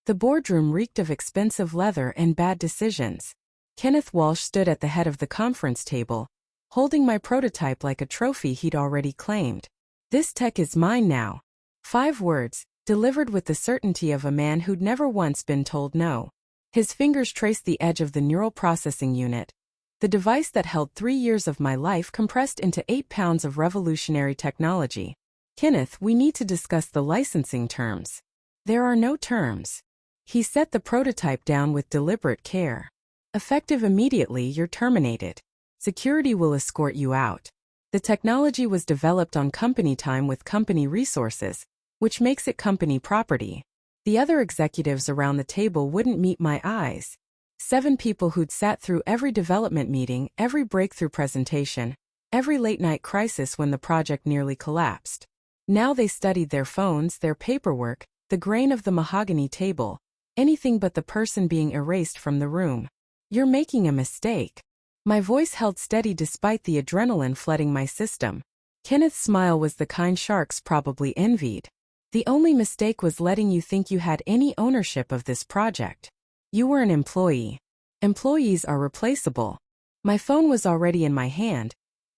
The boardroom reeked of expensive leather and bad decisions. Kenneth Walsh stood at the head of the conference table, holding my prototype like a trophy he'd already claimed. "This tech is mine now." 5 words, delivered with the certainty of a man who'd never once been told no. His fingers traced the edge of the neural processing unit, the device that held 3 years of my life compressed into 8 pounds of revolutionary technology. "Kenneth, we need to discuss the licensing terms." "There are no terms." He set the prototype down with deliberate care. "Effective immediately, you're terminated. Security will escort you out." The technology was developed on company time with company resources, which makes it company property. The other executives around the table wouldn't meet my eyes. 7 people who'd sat through every development meeting, every breakthrough presentation, every late-night crisis when the project nearly collapsed. Now they studied their phones, their paperwork, the grain of the mahogany table, anything but the person being erased from the room. "You're making a mistake." My voice held steady despite the adrenaline flooding my system. Kenneth's smile was the kind sharks probably envied. "The only mistake was letting you think you had any ownership of this project. You were an employee. Employees are replaceable." My phone was already in my hand,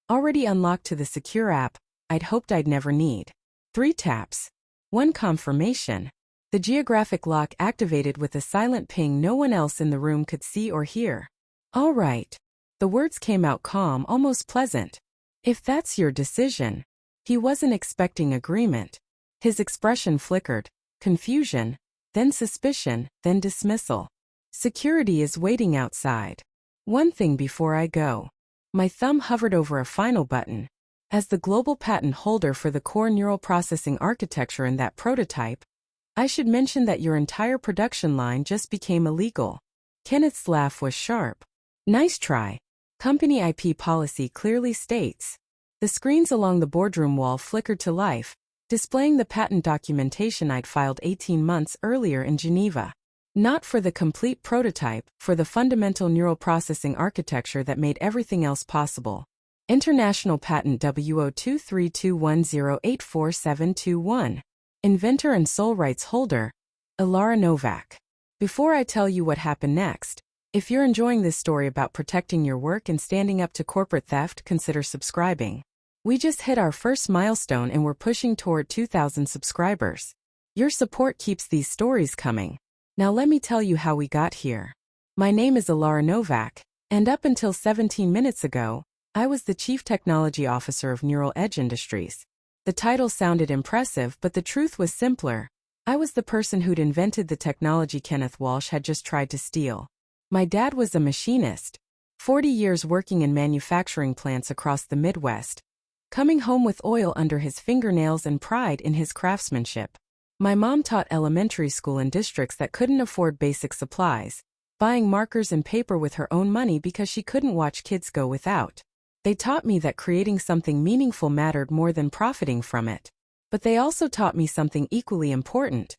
already unlocked to the secure app I'd hoped I'd never need. 3 taps. 1 confirmation. The geographic lock activated with a silent ping no one else in the room could see or hear. "All right." The words came out calm, almost pleasant. "If that's your decision." He wasn't expecting agreement. His expression flickered, confusion, then suspicion, then dismissal. "Security is waiting outside. One thing before I go." My thumb hovered over a final button. As the global patent holder for the core neural processing architecture in that prototype, I should mention that your entire production line just became illegal. Kenneth's laugh was sharp. "Nice try. Company IP policy clearly states." The screens along the boardroom wall flickered to life, displaying the patent documentation I'd filed 18 months earlier in Geneva. Not for the complete prototype, for the fundamental neural processing architecture that made everything else possible. International Patent W02321084721. Inventor and sole rights holder, Ilara Novak. Before I tell you what happened next, if you're enjoying this story about protecting your work and standing up to corporate theft, consider subscribing. We just hit our first milestone and we're pushing toward 2,000 subscribers. Your support keeps these stories coming. Now let me tell you how we got here. My name is Ilara Novak, and up until 17 minutes ago, I was the Chief Technology Officer of Neural Edge Industries. The title sounded impressive, but the truth was simpler. I was the person who'd invented the technology Kenneth Walsh had just tried to steal. My dad was a machinist, 40 years working in manufacturing plants across the Midwest, coming home with oil under his fingernails and pride in his craftsmanship. My mom taught elementary school in districts that couldn't afford basic supplies, buying markers and paper with her own money because she couldn't watch kids go without. They taught me that creating something meaningful mattered more than profiting from it. But they also taught me something equally important.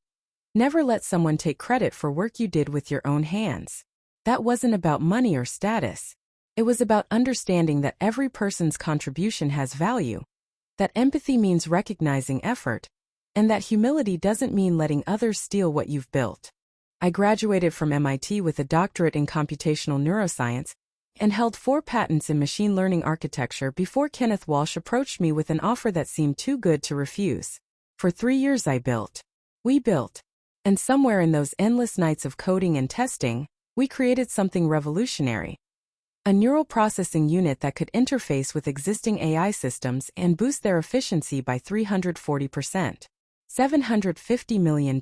Never let someone take credit for work you did with your own hands. That wasn't about money or status. It was about understanding that every person's contribution has value, that empathy means recognizing effort, and that humility doesn't mean letting others steal what you've built. I graduated from MIT with a doctorate in computational neuroscience and held 4 patents in machine learning architecture before Kenneth Walsh approached me with an offer that seemed too good to refuse. For 3 years we built, and somewhere in those endless nights of coding and testing, we created something revolutionary. A neural processing unit that could interface with existing AI systems and boost their efficiency by 340%. $750 million.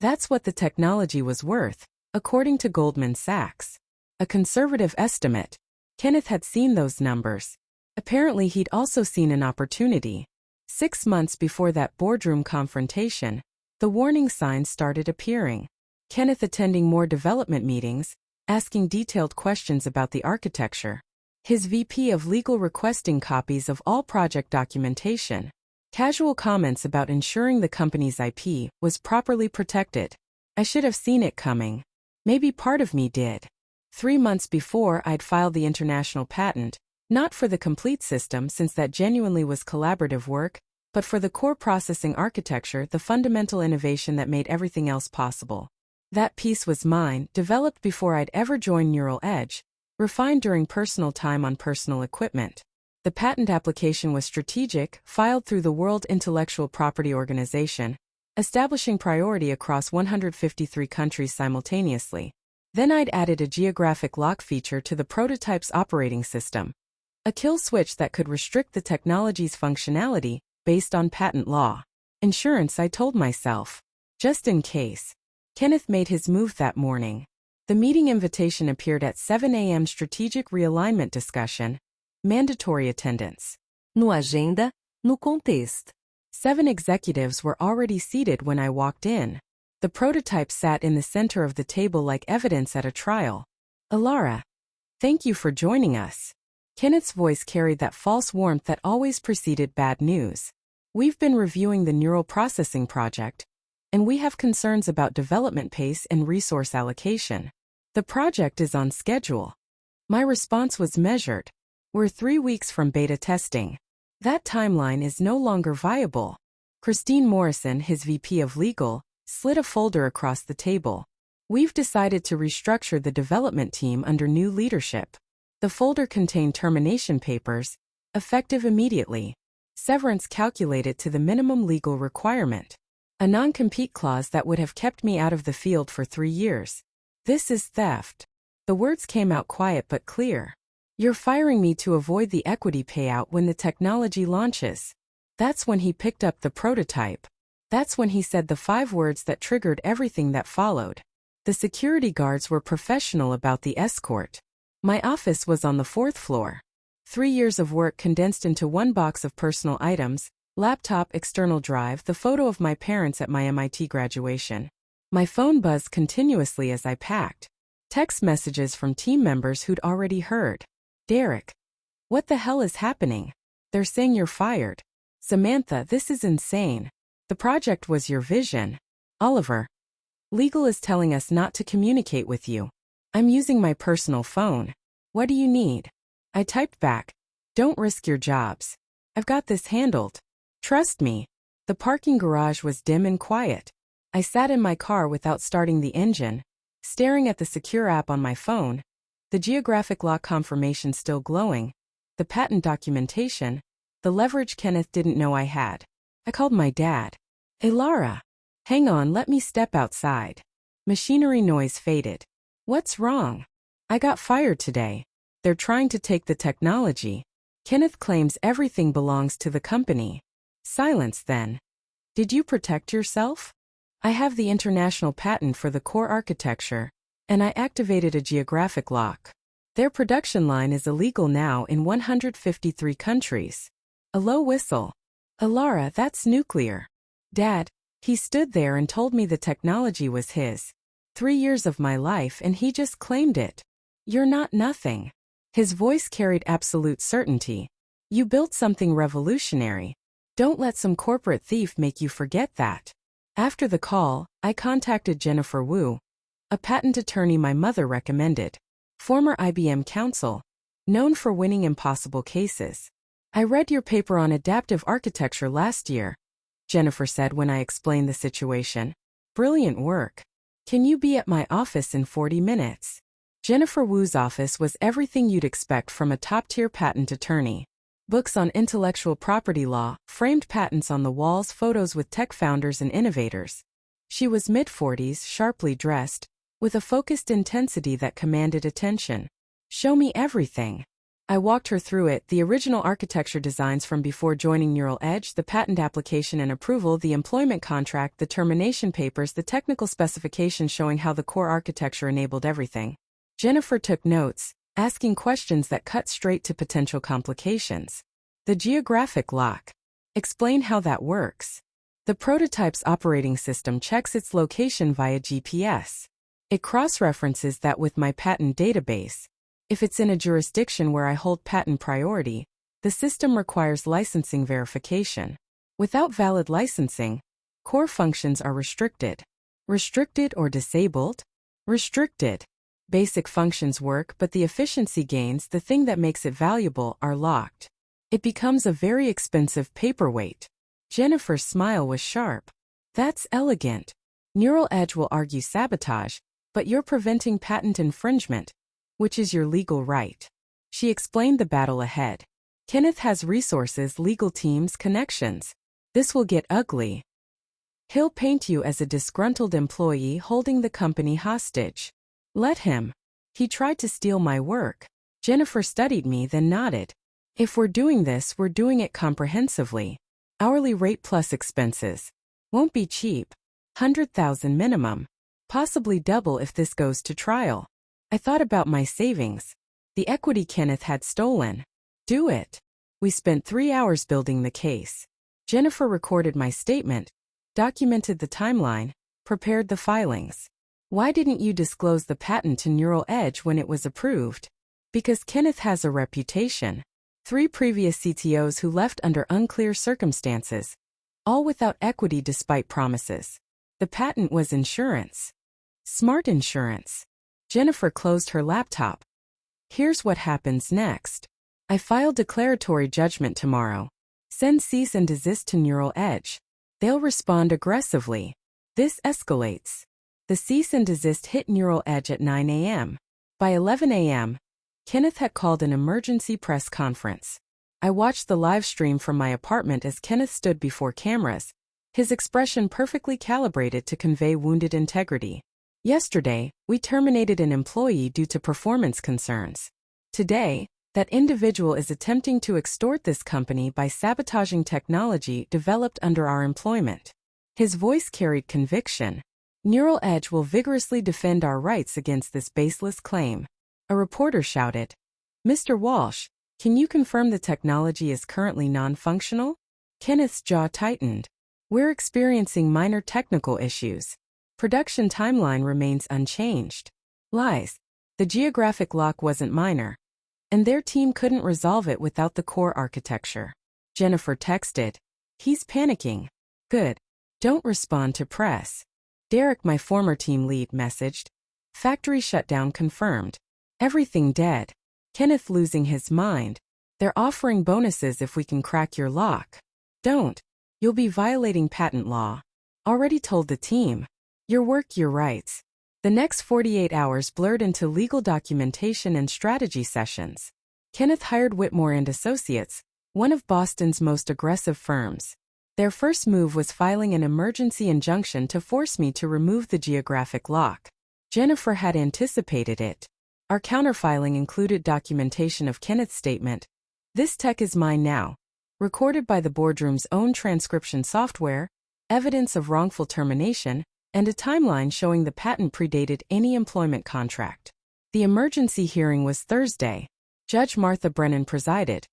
That's what the technology was worth, according to Goldman Sachs. A conservative estimate. Kenneth had seen those numbers. Apparently he'd also seen an opportunity. 6 months before that boardroom confrontation, the warning signs started appearing. Kenneth attending more development meetings, asking detailed questions about the architecture. His VP of legal requesting copies of all project documentation. Casual comments about ensuring the company's IP was properly protected. I should have seen it coming. Maybe part of me did. 3 months before I'd filed the international patent, not for the complete system since that genuinely was collaborative work, but for the core processing architecture, the fundamental innovation that made everything else possible. That piece was mine, developed before I'd ever joined Neural Edge, refined during personal time on personal equipment. The patent application was strategic, filed through the World Intellectual Property Organization, establishing priority across 153 countries simultaneously. Then I'd added a geographic lock feature to the prototype's operating system, a kill switch that could restrict the technology's functionality based on patent law. Insurance, I told myself. Just in case. Kenneth made his move that morning. The meeting invitation appeared at 7 a.m. Strategic Realignment Discussion. Mandatory attendance. No agenda, no contexto. 7 executives were already seated when I walked in. The prototype sat in the center of the table like evidence at a trial. Alara. Thank you for joining us. Kenneth's voice carried that false warmth that always preceded bad news. We've been reviewing the neural processing project, and we have concerns about development pace and resource allocation. The project is on schedule. My response was measured. We're 3 weeks from beta testing. That timeline is no longer viable. Christine Morrison, his VP of Legal, slid a folder across the table. We've decided to restructure the development team under new leadership. The folder contained termination papers, effective immediately. Severance calculated to the minimum legal requirement. A non-compete clause that would have kept me out of the field for 3 years. This is theft. The words came out quiet but clear. You're firing me to avoid the equity payout when the technology launches. That's when he picked up the prototype. That's when he said the 5 words that triggered everything that followed. The security guards were professional about the escort. My office was on the 4th floor. 3 years of work condensed into 1 box of personal items, laptop, external drive, the photo of my parents at my MIT graduation. My phone buzzed continuously as I packed. Text messages from team members who'd already heard. Derek. What the hell is happening? They're saying you're fired. Samantha, this is insane. The project was your vision. Oliver. Legal is telling us not to communicate with you. I'm using my personal phone. What do you need? I typed back. Don't risk your jobs. I've got this handled. Trust me. The parking garage was dim and quiet. I sat in my car without starting the engine, staring at the secure app on my phone, the geographic lock confirmation still glowing, the patent documentation, the leverage Kenneth didn't know I had. I called my dad. Hey Lara. Hang on, let me step outside. Machinery noise faded. What's wrong? I got fired today. They're trying to take the technology. Kenneth claims everything belongs to the company. Silence then. Did you protect yourself? I have the international patent for the core architecture, and I activated a geographic lock. Their production line is illegal now in 153 countries. A low whistle. Alara, that's nuclear. Dad, he stood there and told me the technology was his. 3 years of my life and he just claimed it. You're not nothing. His voice carried absolute certainty. You built something revolutionary. Don't let some corporate thief make you forget that. After the call, I contacted Jennifer Wu, a patent attorney my mother recommended. Former IBM counsel, known for winning impossible cases. I read your paper on adaptive architecture last year, Jennifer said when I explained the situation. Brilliant work. Can you be at my office in 40 minutes? Jennifer Wu's office was everything you'd expect from a top-tier patent attorney. Books on intellectual property law, framed patents on the walls, photos with tech founders and innovators. She was mid-40s, sharply dressed, with a focused intensity that commanded attention. Show me everything. I walked her through it, the original architecture designs from before joining Neural Edge, the patent application and approval, the employment contract, the termination papers, the technical specifications showing how the core architecture enabled everything. Jennifer took notes, asking questions that cut straight to potential complications. The geographic lock. Explain how that works. The prototype's operating system checks its location via GPS. It cross-references that with my patent database. If it's in a jurisdiction where I hold patent priority, the system requires licensing verification. Without valid licensing, core functions are restricted. Restricted or disabled? Restricted. Basic functions work, but the efficiency gains, the thing that makes it valuable, are locked. It becomes a very expensive paperweight. Jennifer's smile was sharp. That's elegant. Neural Edge will argue sabotage, but you're preventing patent infringement, which is your legal right. She explained the battle ahead. Kenneth has resources, legal teams, connections. This will get ugly. He'll paint you as a disgruntled employee holding the company hostage. Let him. He tried to steal my work. Jennifer studied me, then nodded. If we're doing this, we're doing it comprehensively. Hourly rate plus expenses. Won't be cheap. 100,000 minimum. Possibly double if this goes to trial. I thought about my savings. The equity Kenneth had stolen. Do it. We spent 3 hours building the case. Jennifer recorded my statement, documented the timeline, prepared the filings. Why didn't you disclose the patent to Neural Edge when it was approved? Because Kenneth has a reputation. 3 previous CTOs who left under unclear circumstances. All without equity despite promises. The patent was insurance. Smart insurance. Jennifer closed her laptop. Here's what happens next. I file declaratory judgment tomorrow. Send cease and desist to Neural Edge. They'll respond aggressively. This escalates. The cease and desist hit Neural Edge at 9 a.m. By 11 a.m., Kenneth had called an emergency press conference. I watched the live stream from my apartment as Kenneth stood before cameras, his expression perfectly calibrated to convey wounded integrity. Yesterday, we terminated an employee due to performance concerns. Today, that individual is attempting to extort this company by sabotaging technology developed under our employment. His voice carried conviction. Neural Edge will vigorously defend our rights against this baseless claim. A reporter shouted, Mr. Walsh, can you confirm the technology is currently non-functional? Kenneth's jaw tightened. We're experiencing minor technical issues. Production timeline remains unchanged. Lies. The geographic lock wasn't minor. And their team couldn't resolve it without the core architecture. Jennifer texted. He's panicking. Good. Don't respond to press. Derek, my former team lead, messaged. Factory shutdown confirmed. Everything dead. Kenneth losing his mind. They're offering bonuses if we can crack your lock. Don't. You'll be violating patent law. Already told the team. Your work, your rights. The next 48 hours blurred into legal documentation and strategy sessions. Kenneth hired Whitmore and Associates, one of Boston's most aggressive firms. Their first move was filing an emergency injunction to force me to remove the geographic lock. Jennifer had anticipated it. Our counterfiling included documentation of Kenneth's statement. This tech is mine now. Recorded by the boardroom's own transcription software, evidence of wrongful termination, and a timeline showing the patent predated any employment contract. The emergency hearing was Thursday. Judge Martha Brennan presided.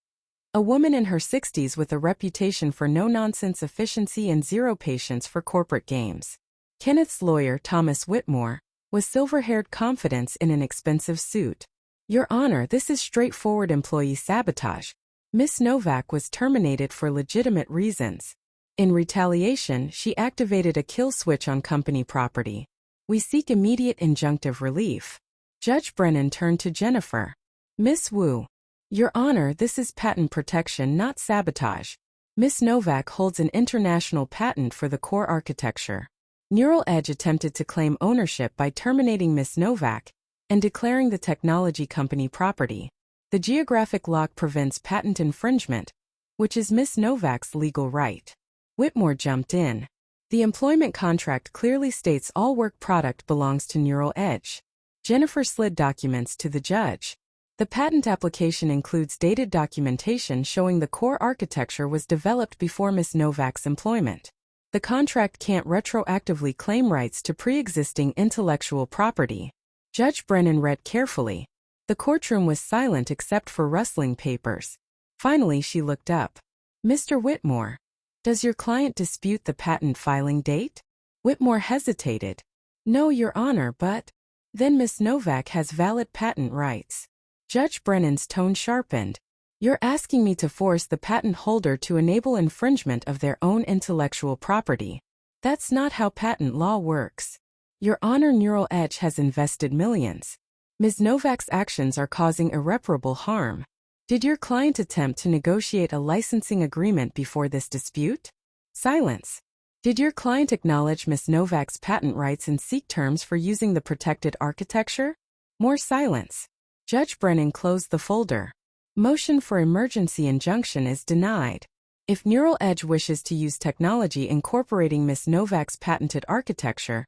A woman in her 60s with a reputation for no-nonsense efficiency and zero patience for corporate games. Kenneth's lawyer, Thomas Whitmore, was silver-haired confidence in an expensive suit. Your Honor, this is straightforward employee sabotage. Miss Novak was terminated for legitimate reasons. In retaliation, she activated a kill switch on company property. We seek immediate injunctive relief. Judge Brennan turned to Jennifer. Miss Wu. Your Honor, this is patent protection, not sabotage. Miss Novak holds an international patent for the core architecture. Neural Edge attempted to claim ownership by terminating Miss Novak and declaring the technology company property. The geographic lock prevents patent infringement, which is Miss Novak's legal right. Whitmore jumped in. The employment contract clearly states all work product belongs to Neural Edge. Jennifer slid documents to the judge. The patent application includes dated documentation showing the core architecture was developed before Miss Novak's employment. The contract can't retroactively claim rights to pre-existing intellectual property. Judge Brennan read carefully. The courtroom was silent except for rustling papers. Finally, she looked up. Mr. Whitmore, does your client dispute the patent filing date? Whitmore hesitated. No, Your Honor, but... Then Miss Novak has valid patent rights. Judge Brennan's tone sharpened. You're asking me to force the patent holder to enable infringement of their own intellectual property. That's not how patent law works. Your Honor, Neural Edge has invested millions. Ms. Novak's actions are causing irreparable harm. Did your client attempt to negotiate a licensing agreement before this dispute? Silence. Did your client acknowledge Ms. Novak's patent rights and seek terms for using the protected architecture? More silence. Judge Brennan closed the folder. Motion for emergency injunction is denied. If Neural Edge wishes to use technology incorporating Ms. Novak's patented architecture,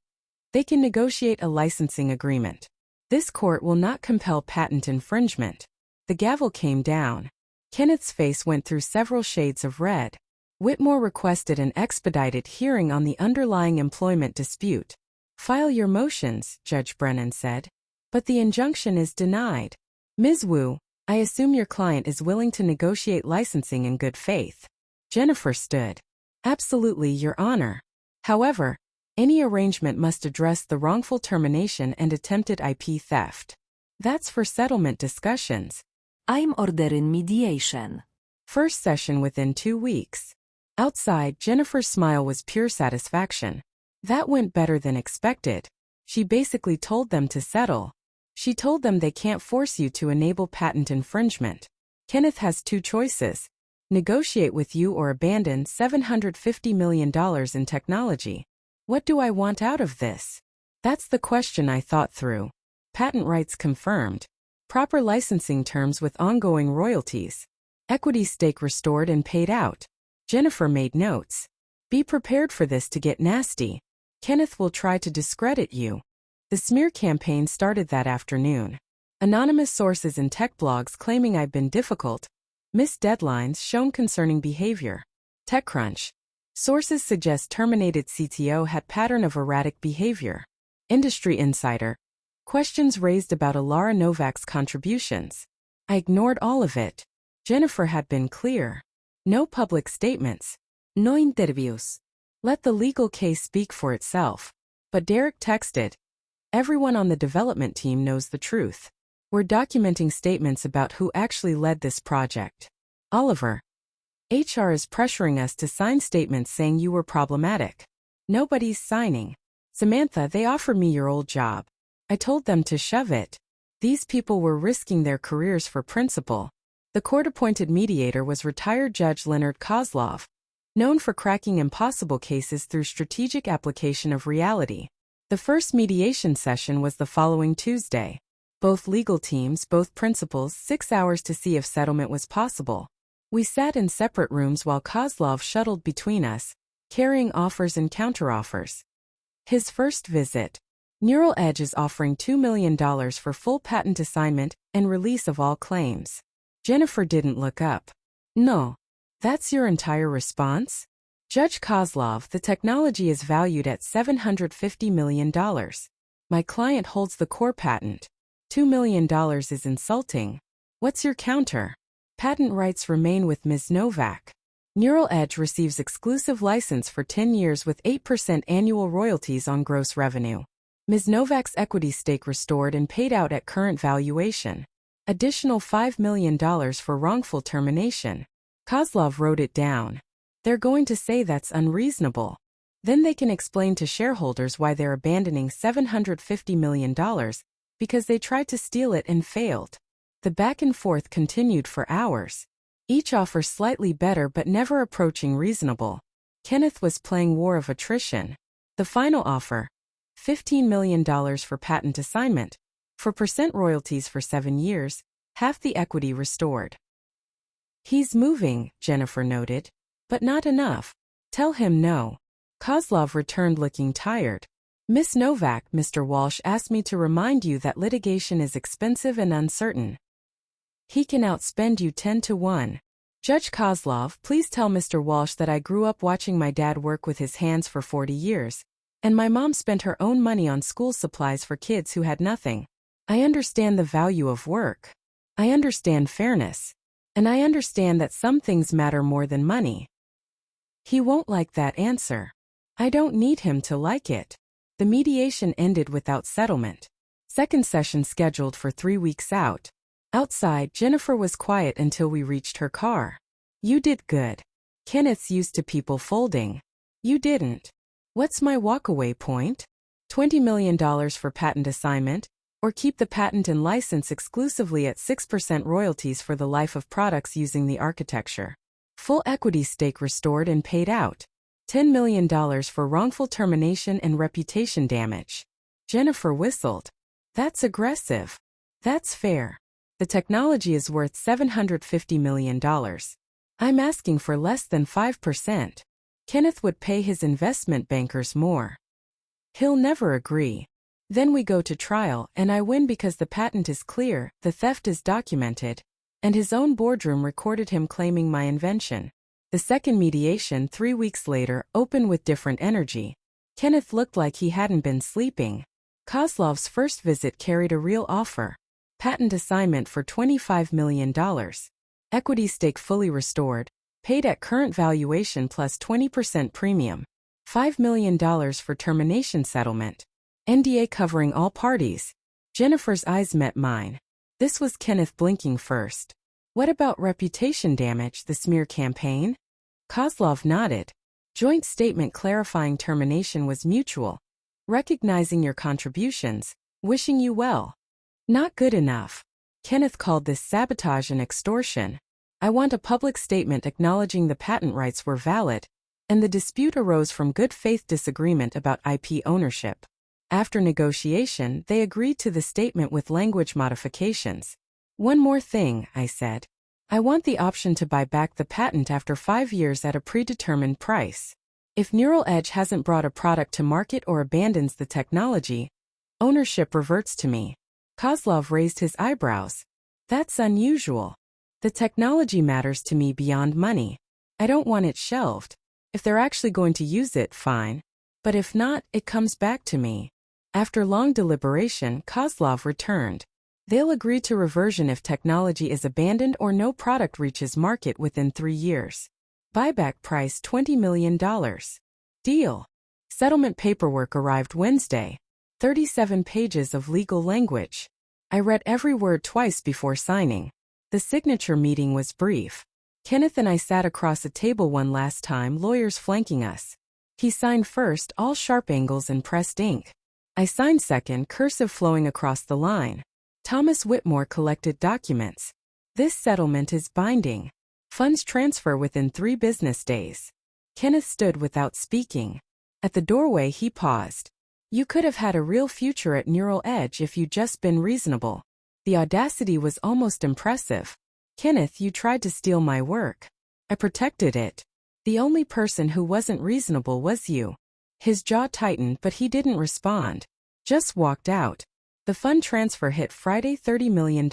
they can negotiate a licensing agreement. This court will not compel patent infringement. The gavel came down. Kenneth's face went through several shades of red. Whitmore requested an expedited hearing on the underlying employment dispute. File your motions, Judge Brennan said. But the injunction is denied. Ms. Wu, I assume your client is willing to negotiate licensing in good faith. Jennifer stood. Absolutely, Your Honor. However, any arrangement must address the wrongful termination and attempted IP theft. That's for settlement discussions. I'm ordering mediation. First session within 2 weeks. Outside, Jennifer's smile was pure satisfaction. That went better than expected. She basically told them to settle. She told them they can't force you to enable patent infringement. Kenneth has 2 choices. Negotiate with you or abandon $750 million in technology. What do I want out of this? That's the question I thought through. Patent rights confirmed. Proper licensing terms with ongoing royalties. Equity stake restored and paid out. Jennifer made notes. Be prepared for this to get nasty. Kenneth will try to discredit you. The smear campaign started that afternoon. Anonymous sources in tech blogs claiming I've been difficult. Missed deadlines shown concerning behavior. TechCrunch. Sources suggest terminated CTO had pattern of erratic behavior. Industry Insider. Questions raised about Alara Novak's contributions. I ignored all of it. Jennifer had been clear. No public statements. No interviews. Let the legal case speak for itself. But Derek texted. Everyone on the development team knows the truth. We're documenting statements about who actually led this project. Oliver. HR is pressuring us to sign statements saying you were problematic. Nobody's signing. Samantha, they offered me your old job. I told them to shove it. These people were risking their careers for principle. The court-appointed mediator was retired Judge Leonard Kozlov, known for cracking impossible cases through strategic application of reality. The first mediation session was the following Tuesday. Both legal teams, both principals, 6 hours to see if settlement was possible. We sat in separate rooms while Kozlov shuttled between us, carrying offers and counteroffers. His first visit. Neural Edge is offering $2 million for full patent assignment and release of all claims. Jennifer didn't look up. No. That's your entire response? Judge Kozlov, the technology is valued at $750 million. My client holds the core patent. $2 million is insulting. What's your counter? Patent rights remain with Ms. Novak. Neural Edge receives exclusive license for 10 years with 8% annual royalties on gross revenue. Ms. Novak's equity stake restored and paid out at current valuation. Additional $5 million for wrongful termination. Kozlov wrote it down. They're going to say that's unreasonable. Then they can explain to shareholders why they're abandoning $750 million, because they tried to steal it and failed. The back and forth continued for hours. Each offer slightly better but never approaching reasonable. Kenneth was playing war of attrition. The final offer. $15 million for patent assignment. For percent royalties for 7 years, half the equity restored. He's moving, Jennifer noted. But not enough. Tell him no. Kozlov returned looking tired. Miss Novak, Mr. Walsh asked me to remind you that litigation is expensive and uncertain. He can outspend you 10 to 1. Judge Kozlov, please tell Mr. Walsh that I grew up watching my dad work with his hands for 40 years, and my mom spent her own money on school supplies for kids who had nothing. I understand the value of work. I understand fairness. And I understand that some things matter more than money. He won't like that answer. I don't need him to like it. The mediation ended without settlement. Second session scheduled for 3 weeks out. Outside, Jennifer was quiet until we reached her car. You did good. Kenneth's used to people folding. You didn't. What's my walkaway point? $20 million for patent assignment, or keep the patent and license exclusively at 6% royalties for the life of products using the architecture. Full equity stake restored and paid out. $10 million for wrongful termination and reputation damage. Jennifer whistled. That's aggressive. That's fair. The technology is worth $750 million. I'm asking for less than 5%. Kenneth would pay his investment bankers more. He'll never agree. Then we go to trial and I win because the patent is clear, the theft is documented, and his own boardroom recorded him claiming my invention. The second mediation 3 weeks later opened with different energy. Kenneth looked like he hadn't been sleeping. Kozlov's first visit carried a real offer. Patent assignment for $25 million. Equity stake fully restored, paid at current valuation plus 20% premium. $5 million for termination settlement. NDA covering all parties. Jennifer's eyes met mine. This was Kenneth blinking first. What about reputation damage, the smear campaign? Kozlov nodded. Joint statement clarifying termination was mutual. Recognizing your contributions, wishing you well. Not good enough. Kenneth called this sabotage and extortion. I want a public statement acknowledging the patent rights were valid, and the dispute arose from good faith disagreement about IP ownership. After negotiation, they agreed to the statement with language modifications. One more thing, I said. I want the option to buy back the patent after 5 years at a predetermined price. If Neural Edge hasn't brought a product to market or abandons the technology, ownership reverts to me. Kozlov raised his eyebrows. That's unusual. The technology matters to me beyond money. I don't want it shelved. If they're actually going to use it, fine. But if not, it comes back to me. After long deliberation, Kozlov returned. They'll agree to reversion if technology is abandoned or no product reaches market within 3 years. Buyback price $20 million. Deal. Settlement paperwork arrived Wednesday. 37 pages of legal language. I read every word twice before signing. The signature meeting was brief. Kenneth and I sat across a table one last time, lawyers flanking us. He signed first, all sharp angles and pressed ink. I signed second, cursive flowing across the line. Thomas Whitmore collected documents. This settlement is binding. Funds transfer within 3 business days. Kenneth stood without speaking. At the doorway he paused. You could have had a real future at Neural Edge if you'd just been reasonable. The audacity was almost impressive. Kenneth, you tried to steal my work. I protected it. The only person who wasn't reasonable was you. His jaw tightened but he didn't respond. Just walked out. The fund transfer hit Friday, $30 million.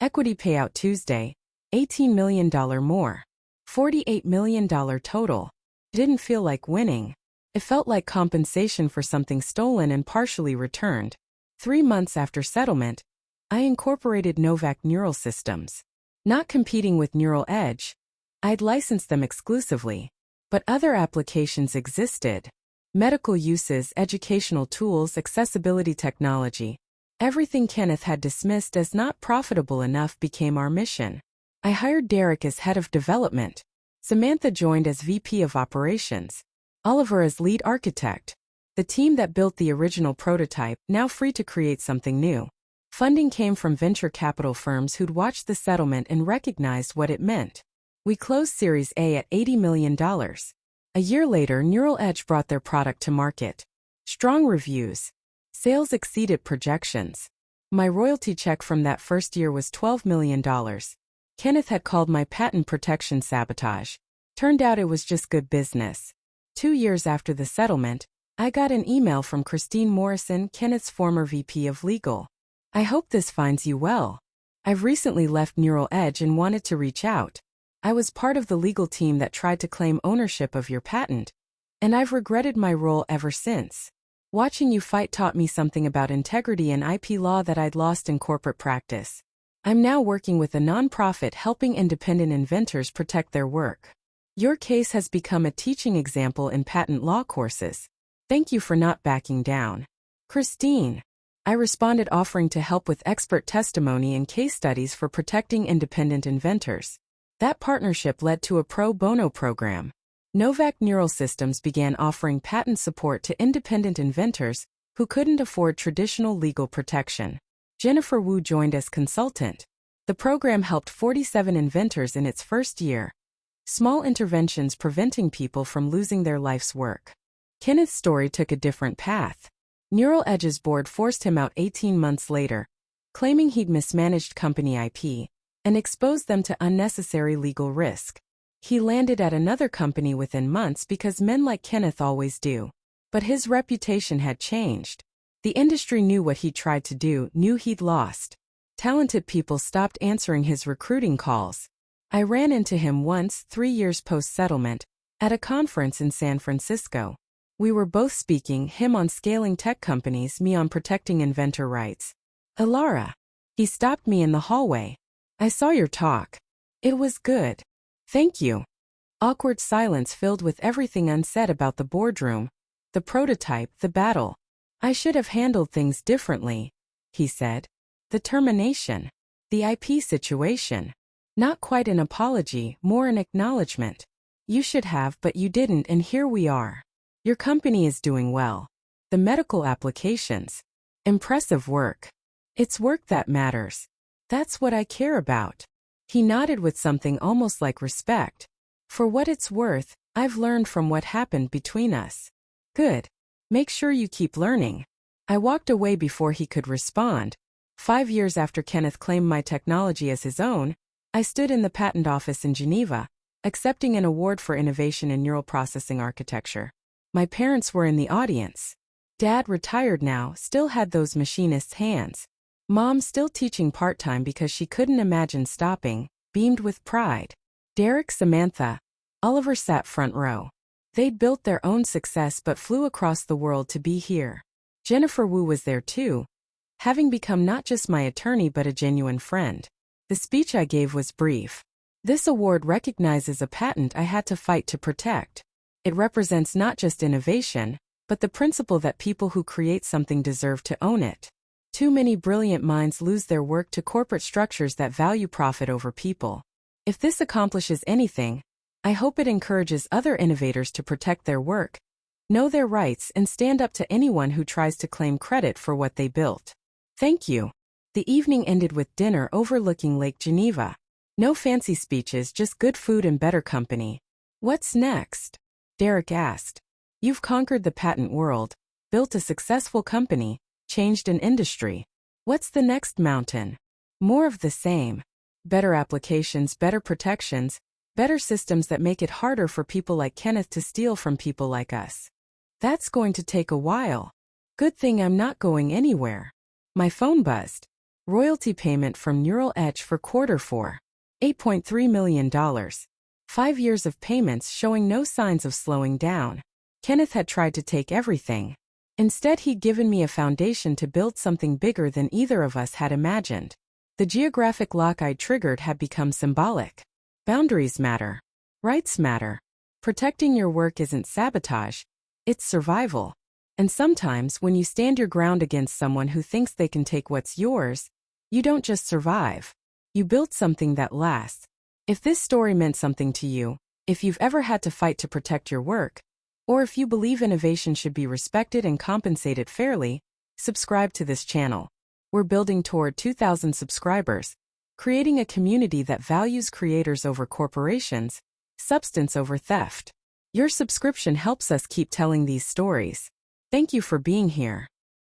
Equity payout Tuesday, $18 million more. $48 million total. Didn't feel like winning. It felt like compensation for something stolen and partially returned. 3 months after settlement, I incorporated Novak Neural Systems. Not competing with Neural Edge, I'd licensed them exclusively. But other applications existed. Medical uses, educational tools, accessibility technology. Everything Kenneth had dismissed as not profitable enough became our mission. I hired Derek as head of development. Samantha joined as VP of operations. Oliver as lead architect. The team that built the original prototype, now free to create something new. Funding came from venture capital firms who'd watched the settlement and recognized what it meant. We closed Series A at $80 million. A year later, Neural Edge brought their product to market. Strong reviews. Sales exceeded projections. My royalty check from that first year was $12 million. Kenneth had called my patent protection sabotage. Turned out it was just good business. 2 years after the settlement, I got an email from Christine Morrison, Kenneth's former VP of legal. I hope this finds you well. I've recently left Neural Edge and wanted to reach out. I was part of the legal team that tried to claim ownership of your patent, and I've regretted my role ever since. Watching you fight taught me something about integrity and IP law that I'd lost in corporate practice. I'm now working with a nonprofit helping independent inventors protect their work. Your case has become a teaching example in patent law courses. Thank you for not backing down. Christine. I responded offering to help with expert testimony and case studies for protecting independent inventors. That partnership led to a pro bono program. Novak Neural Systems began offering patent support to independent inventors who couldn't afford traditional legal protection. Jennifer Wu joined as consultant. The program helped 47 inventors in its first year. Small interventions preventing people from losing their life's work. Kenneth's story took a different path. Neural Edge's board forced him out 18 months later, claiming he'd mismanaged company IP and exposed them to unnecessary legal risk. He landed at another company within months because men like Kenneth always do. But his reputation had changed. The industry knew what he tried to do, knew he'd lost. Talented people stopped answering his recruiting calls. I ran into him once, 3 years post-settlement, at a conference in San Francisco. We were both speaking, him on scaling tech companies, me on protecting inventor rights. Alara. He stopped me in the hallway. I saw your talk. It was good. Thank you. Awkward silence filled with everything unsaid about the boardroom, the prototype, the battle. I should have handled things differently, he said. The termination. The IP situation. Not quite an apology, more an acknowledgement. You should have, but you didn't, and here we are. Your company is doing well. The medical applications. Impressive work. It's work that matters. That's what I care about. He nodded with something almost like respect. For what it's worth, I've learned from what happened between us. Good. Make sure you keep learning. I walked away before he could respond. 5 years after Kenneth claimed my technology as his own, I stood in the patent office in Geneva, accepting an award for innovation in neural processing architecture. My parents were in the audience. Dad, retired now, still had those machinist's hands. Mom, still teaching part-time because she couldn't imagine stopping, beamed with pride. Derek, Samantha. Oliver sat front row. They'd built their own success but flew across the world to be here. Jennifer Wu was there too, having become not just my attorney but a genuine friend. The speech I gave was brief. This award recognizes a patent I had to fight to protect. It represents not just innovation, but the principle that people who create something deserve to own it. Too many brilliant minds lose their work to corporate structures that value profit over people. If this accomplishes anything, I hope it encourages other innovators to protect their work, know their rights, and stand up to anyone who tries to claim credit for what they built. Thank you. The evening ended with dinner overlooking Lake Geneva. No fancy speeches, just good food and better company. What's next? Derek asked. You've conquered the patent world, built a successful company, changed an industry. What's the next mountain? More of the same. Better applications, better protections, better systems that make it harder for people like Kenneth to steal from people like us. That's going to take a while. Good thing I'm not going anywhere. My phone buzzed. Royalty payment from Neural Edge for Q4. $8.3 million. 5 years of payments showing no signs of slowing down. Kenneth had tried to take everything. Instead, he'd given me a foundation to build something bigger than either of us had imagined. The geographic lock I'd triggered had become symbolic. Boundaries matter. Rights matter. Protecting your work isn't sabotage, it's survival. And sometimes, when you stand your ground against someone who thinks they can take what's yours, you don't just survive. You build something that lasts. If this story meant something to you, if you've ever had to fight to protect your work, or if you believe innovation should be respected and compensated fairly, subscribe to this channel. We're building toward 2,000 subscribers, creating a community that values creators over corporations, substance over theft. Your subscription helps us keep telling these stories. Thank you for being here.